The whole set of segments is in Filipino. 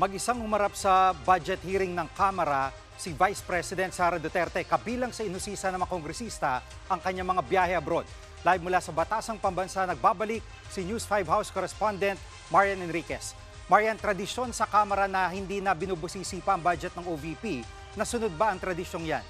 Mag-isang umarap sa budget hearing ng Kamara si Vice President Sara Duterte, kabilang sa inusisa ng mga kongresista ang kanyang mga biyahe abroad. Live mula sa Batasang Pambansa, nagbabalik si News 5 House Correspondent Marian Enriquez. Marian, tradisyon sa Kamara na hindi na binubusisi pa ang budget ng OVP. Nasunod ba ang tradisyong yan?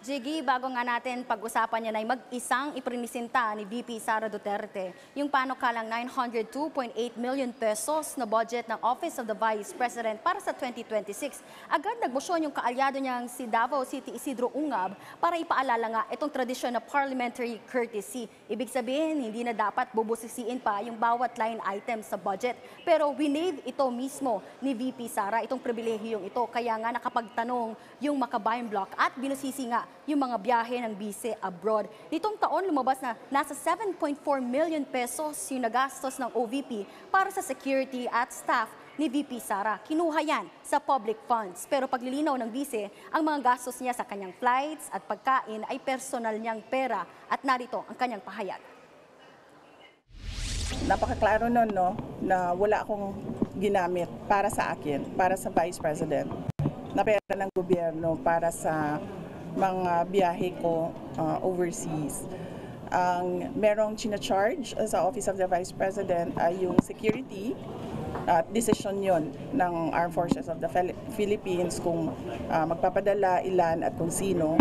Jiggy, bago nga natin pag-usapan yan ay mag-isang iprinisinta ni VP Sara Duterte yung panukalang 902.8 million pesos na budget ng Office of the Vice President para sa 2026. Agad nagmosyon yung kaalyado niyang si Davao City Isidro Ungab para ipaalala nga itong tradisyon na parliamentary courtesy. Ibig sabihin, hindi na dapat bubusisiin pa yung bawat line item sa budget. Pero winave ito mismo ni VP Sara, itong pribilehiyong ito. Kaya nga nakapagtanong yung Makabayan Block at binusisi nga yung mga biyahe ng bise abroad. Nitong taon, lumabas na nasa 7.4 million pesos yung nagastos ng OVP para sa security at staff ni VP Sara. Kinuha yan sa public funds. Pero paglilinaw ng bise, ang mga gastos niya sa kanyang flights at pagkain ay personal niyang pera. At narito ang kanyang pahayag. Napakaklaro nun, no, na wala akong ginamit para sa akin, para sa Vice President, na pera ng gobyerno para sa mga biyahe ko overseas. Ang merong charge sa Office of the Vice President ay yung security at decision yon ng Armed Forces of the Philippines kung magpapadala, ilan at kung sino.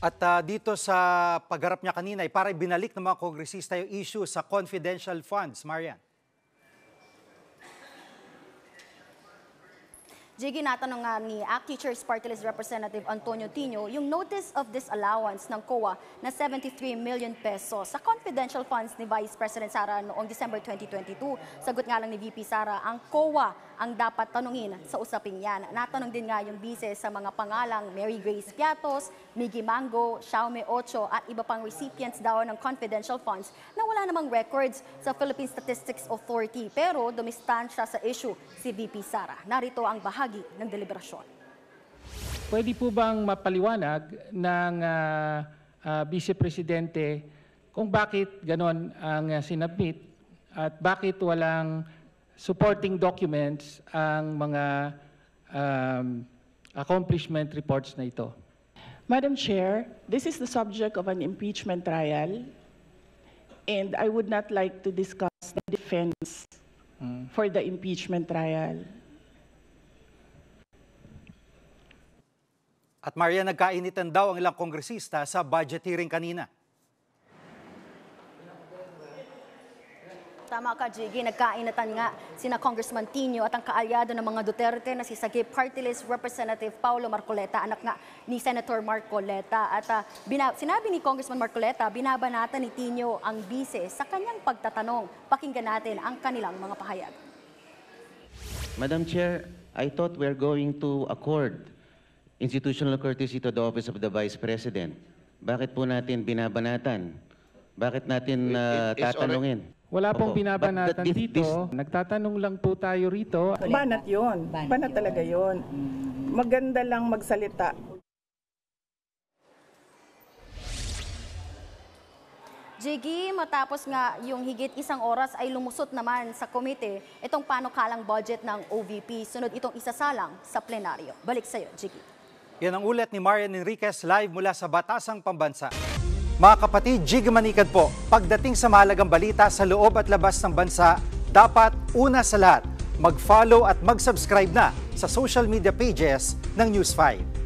At dito sa pagharap niya kanina, ay para binalik ng mga kongresista yung issue sa confidential funds. Marian. Jiggy, natanong nga ni ACT Teachers Party List Representative Antonio Tino yung notice of disallowance ng COA na 73 million pesos sa confidential funds ni Vice President Sara noong December 2022. Sagot nga lang ni VP Sara, ang COA ang dapat tanungin sa usaping yan. Natanong din nga yung bise sa mga pangalang Mary Grace Piatos, Miggy Mango, Xiaome Ocho at iba pang recipients daw ng confidential funds na wala namang records sa Philippine Statistics Authority. Pero dumistansya sa issue si VP Sara. Narito ang bahagi ng deliberasyon. Pwede po bang mapaliwanag ng Vice Presidente kung bakit ganon ang sinabmit at bakit walang supporting documents ang mga accomplishment reports na ito? Madam Chair, this is the subject of an impeachment trial and I would not like to discuss the defense for the impeachment trial. At Maria, nagkainitan daw ang ilang kongresista sa budget hearing kanina. Tama ka, Jiggy. Nagkainatan nga sina Congressman Tino at ang kaalyado ng mga Duterte na si Sagip Party List Representative Paulo Marcoleta, anak nga ni Senator Marcoleta. At sinabi ni Congressman Marcoleta, binabanatan ni Tino ang bise sa kanyang pagtatanong. Pakinggan natin ang kanilang mga pahayag. Madam Chair, I thought we're going to accord institutional courtesy to the Office of the Vice President. Bakit po natin binabanatan? Bakit natin tatanungin? Wala pong binabanatan dito. Nagtatanong lang po tayo rito. Banat yun. Banat talaga yun. Maganda lang magsalita. Jiggy, matapos nga yung higit isang oras ay lumusot naman sa komite itong panukalang budget ng OVP. Sunod itong isasalang sa plenaryo. Balik sa'yo, Jiggy. Yan ang ulat ni Marian Enriquez live mula sa Batasang Pambansa. Mga kapatid, Jiggy Manikad po. Pagdating sa mahalagang balita sa loob at labas ng bansa, dapat una sa lahat, mag-follow at mag-subscribe na sa social media pages ng News 5.